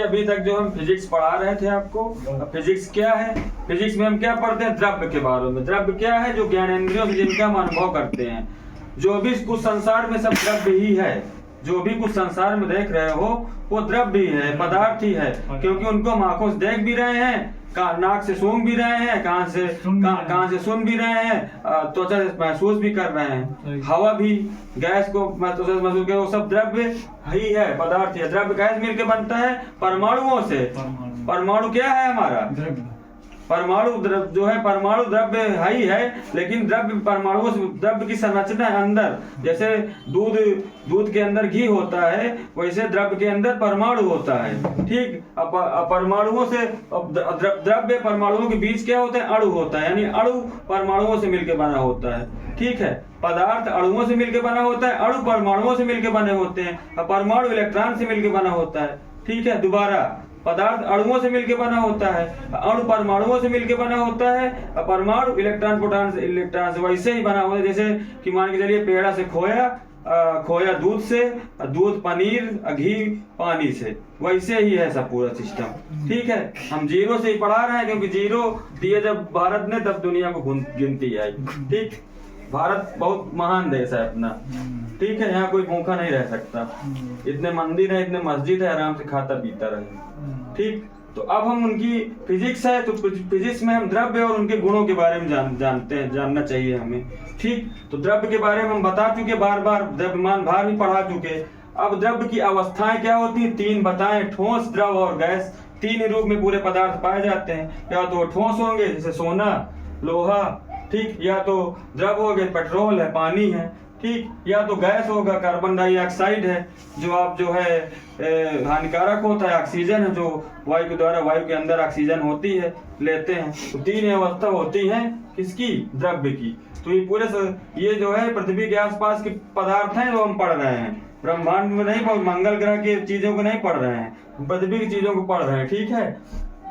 अभी तक जो हम फिजिक्स पढ़ा रहे थे आपको, फिजिक्स क्या है, फिजिक्स में हम क्या पढ़ते हैं, द्रव्य के बारे में। द्रव्य क्या है, जो ज्ञानेंद्रियों से जिनका हम अनुभव करते हैं। जो भी कुछ संसार में सब द्रव्य ही है, जो भी कुछ संसार में देख रहे हो वो द्रव्य ही है, पदार्थ ही है, क्योंकि उनको हम आंखों से देख भी रहे हैं, नाक से सूंघ भी रहे हैं, कान से सुन भी रहे हैं, त्वचा से महसूस भी कर रहे हैं। हवा भी, गैस को महसूस कर, वो सब द्रव्य ही है, पदार्थ है। द्रव्य गैस मिलकर बनता है परमाणुओं से। परमाणु क्या है हमारा, परमाणु जो है, परमाणु द्रव्य ही है, लेकिन द्रव्य परमाणुओं से, द्रव्य की संरचना है अंदर। जैसे दूध के अंदर घी होता है, वैसे द्रव्य के अंदर परमाणु होता है। ठीक, परमाणुओं से द्रव्य, परमाणुओं के बीच क्या होता है, अणु होता है, यानी अणु परमाणुओं से मिलकर बना होता है। ठीक है, पदार्थ अणुओं से मिलकर बना होता है, अणु परमाणुओं से मिलकर बने होते हैं, परमाणु इलेक्ट्रॉन से मिलकर बना होता है। ठीक है, दोबारा पदार्थ अणुओं से मिलकर बना होता है, अणु परमाणुओं से मिलकर बना होता है, परमाणु इलेक्ट्रॉन प्रोटॉन से, इलेक्ट्रॉन से वैसे ही बना होता है। जैसे कि मान के चलिए पेड़ा से खोया, खोया दूध से, दूध पनीर, घी पानी से, वैसे ही है सब पूरा सिस्टम। ठीक है, हम जीरो से ही पढ़ा रहे हैं, क्योंकि जीरो दिए जब भारत ने, तब दुनिया को गिनती आई। ठीक, भारत बहुत महान देश है अपना। ठीक है, यहाँ कोई भूखा नहीं रह सकता, इतने मंदिर है, इतने मस्जिद है, आराम से खाता पीता रहे। ठीक, तो अब हम उनकी फिजिक्स है, तो फिजिक्स में हम द्रव्य और उनके गुणों के बारे में जानते हैं, जानना चाहिए हमें। ठीक, तो द्रव्य के बारे में हम बता चुके, बार बार द्रव्यमान भार भी पढ़ा चुके। अब द्रव्य की अवस्थाएं क्या होती हैं, तीन बताएं, ठोस, द्रव और गैस। तीन ही रूप में पूरे पदार्थ पाए जाते हैं, या तो ठोस होंगे जैसे सोना, लोहा, ठीक, या तो द्रव हो गए, पेट्रोल है, पानी है, ठीक, या तो गैस होगा, कार्बन डाइऑक्साइड है, जो आप जो है हानिकारक होता है, ऑक्सीजन है, जो वायु के द्वारा, वायु के अंदर ऑक्सीजन होती है, लेते हैं। तो तीन अवस्था होती है किसकी, द्रव्य की। तो ये पूरे ये जो है पृथ्वी के आसपास के पदार्थ हैं जो हम पढ़ रहे हैं, ब्रह्मांड में नहीं, मंगल ग्रह की चीजों को नहीं पढ़ रहे हैं, पृथ्वी की चीजों को पढ़ रहे हैं। ठीक है,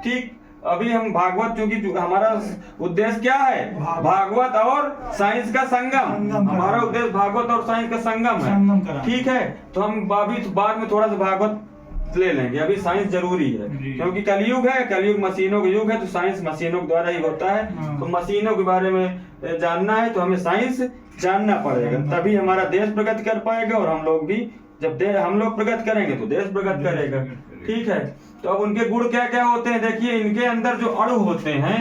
ठीक, अभी हम भागवत, चूंकि हमारा उद्देश्य क्या है, भागवत और साइंस का संगम। हमारा उद्देश्य भागवत और साइंस का संगम है। ठीक है, तो हम अभी बाद में थोड़ा सा भागवत ले लेंगे, अभी साइंस जरूरी है, क्योंकि कलयुग है, कलयुग मशीनों का युग है, तो साइंस मशीनों के द्वारा ही होता है। तो मशीनों के बारे में जानना है तो हमें साइंस जानना पड़ेगा, तभी हमारा देश प्रगति कर पाएगा, और हम लोग भी, जब हम लोग प्रगति करेंगे तो देश प्रगति करेगा। ठीक है, तो अब उनके गुण क्या क्या होते हैं, देखिए इनके अंदर जो अणु होते हैं,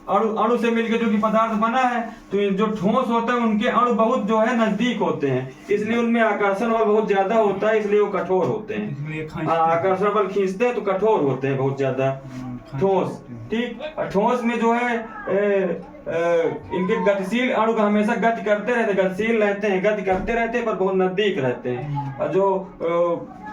अणु से मिलकर जो कि पदार्थ बना है, तो जो ठोस होता है उनके अणु बहुत जो है नजदीक होते हैं, इसलिए उनमें आकर्षण बल बहुत ज्यादा होता है, इसलिए वो कठोर होते हैं। आकर्षण बल खींचते हैं तो कठोर होते हैं बहुत ज्यादा, ठोस। ठीक, ठोस में जो है इनके गतिशील अणु का हमेशा गति करते रहते, गतिशील रहते हैं, गति करते रहते हैं, पर बहुत नजदीक रहते हैं। और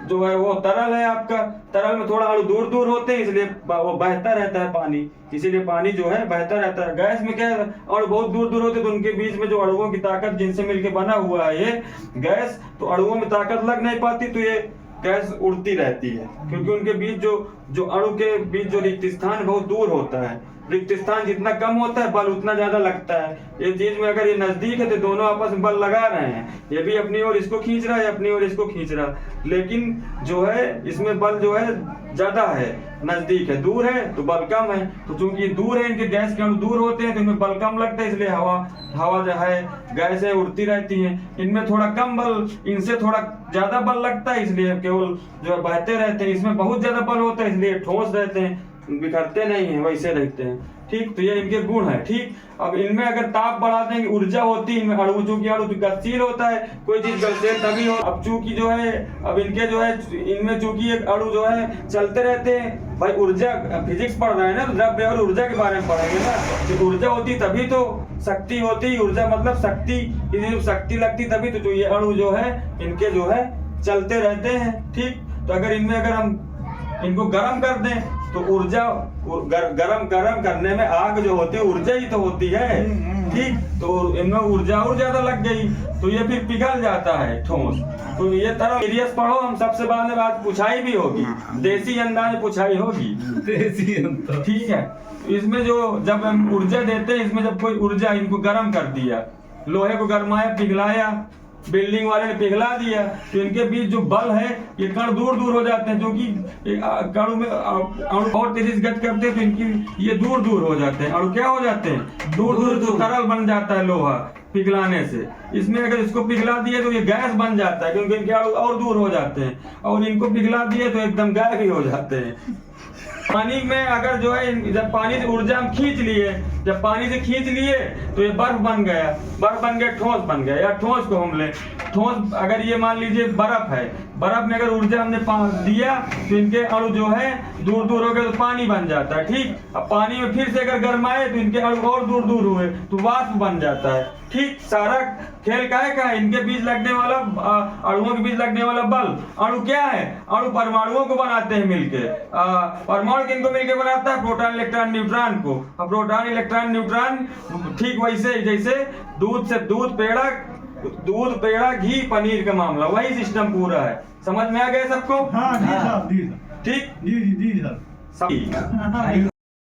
जो है वो तरल है आपका, तरल में थोड़ा अणु दूर दूर होते हैं, इसलिए वो बहता रहता है पानी, इसीलिए पानी जो है बहता रहता है। गैस में क्या है, अणु बहुत दूर दूर होते हैं, तो उनके बीच में जो अणुओं की ताकत जिनसे मिलकर बना हुआ है ये गैस, तो अणुओं में ताकत लग नहीं पाती, तो ये गैस उड़ती रहती है, क्योंकि उनके बीच जो अणु के बीच जो रिक्त स्थान बहुत दूर होता है। रिक्त स्थान जितना कम होता है, बल उतना ज्यादा लगता है। ये चीज में अगर ये नजदीक है तो दोनों आपस में बल लगा रहे हैं, ये भी अपनी ओर इसको खींच रहा है, अपनी ओर इसको खींच रहा है, लेकिन जो है इसमें बल जो है ज्यादा है, नजदीक है, दूर है तो बल कम है। तो चूंकि दूर है, इनके गैस के अणु दूर होते हैं, तो इनमें बल कम लगता है, इसलिए हवा जो है, गैस है, उड़ती रहती है। इनमें थोड़ा कम बल, इनसे थोड़ा ज्यादा बल लगता है, इसलिए केवल जो है बहते रहते हैं। इसमें बहुत ज्यादा बल होता है, इसलिए ठोस रहते हैं, बिखरते नहीं है, वैसे रहते हैं। ठीक, तो ये इनके गुण है। ठीक, अब इनमें अगर ताप बढ़ा देंगे, ऊर्जा होती है इनमें, अणु चूंकि अणु गतिशील होता है, कोई चीज गतिशील तभी हो। अब चूंकि जो है, अब इनके जो है, इनमें चूंकि एक अणु जो है चलते रहते हैं, भाई ऊर्जा, फिजिक्स पढ़ रहे हैं ना, द्रव्य और ऊर्जा के बारे में पढ़ेंगे ना, तो ऊर्जा होती तभी तो शक्ति होती, ऊर्जा मतलब शक्ति, जब शक्ति लगती तभी तो ये अणु जो है इनके जो है चलते रहते हैं। ठीक, तो अगर इनमें अगर हम इनको गर्म कर दें तो ऊर्जा, गरम करने में आग जो होती है ऊर्जा ही तो होती है। ठीक, तो इनमें ऊर्जा और ज्यादा लग गई तो ये फिर पिघल जाता है ठोस। तो ये तरह सीरियस पढ़ो, हम सबसे बाद में बात पूछाई भी होगी, देसी अंदाज में पूछाई होगी, देसी अंदाज। ठीक है, इसमें जो जब हम ऊर्जा देते हैं, इसमें जब कोई ऊर्जा, इनको गर्म कर दिया, लोहे को गरमाया, पिघलाया, बिल्डिंग वाले ने पिघला दिया तो इनके बीच जो बल है ये कण दूर दूर हो जाते हैं, जो कि कणों में अणु और तेजी से गति करते हैं तो इनकी ये दूर दूर हो जाते हैं। अणु क्या हो जाते हैं? दूर दूर तरल बन जाता है लोहा पिघलाने से। इसमें अगर इसको पिघला दिए तो ये गैस बन जाता है, क्योंकि इनके अणु और दूर हो जाते हैं, और इनको पिघला दिए तो एकदम गायब ही हो जाते हैं। पानी में अगर जो है जब पानी से ऊर्जा हम खींच लिए, जब पानी से खींच लिए तो ये बर्फ बन गया, बर्फ बन गया ठोस बन गया। या ठोस को हम ले, ठोस अगर ये मान लीजिए बर्फ है, बर्फ में अगर ऊर्जा हमने दिया तो इनके अणु जो है दूर दूर हो गए तो पानी बन जाता है। ठीक, अब पानी में फिर से अगर गर्माए तो इनके अणु और दूर दूर हुए तो वाष्प बन जाता है। ठीक, सारा खेल का है इनके बीच लगने वाला अणुओं के बीच लगने वाला बल। अणु क्या है? अणु परमाणुओं को बनाते हैं मिलके। परमाणु किनको मिलके बनाता है? प्रोटॉन इलेक्ट्रॉन न्यूट्रॉन को। अब प्रोटॉन इलेक्ट्रॉन न्यूट्रॉन ठीक वैसे जैसे दूध पेड़ा घी पनीर का मामला, वही सिस्टम पूरा है। समझ में आ गया सबको? हाँ जी साहब, जी साहब। ठीक, जी जी जी सर। सब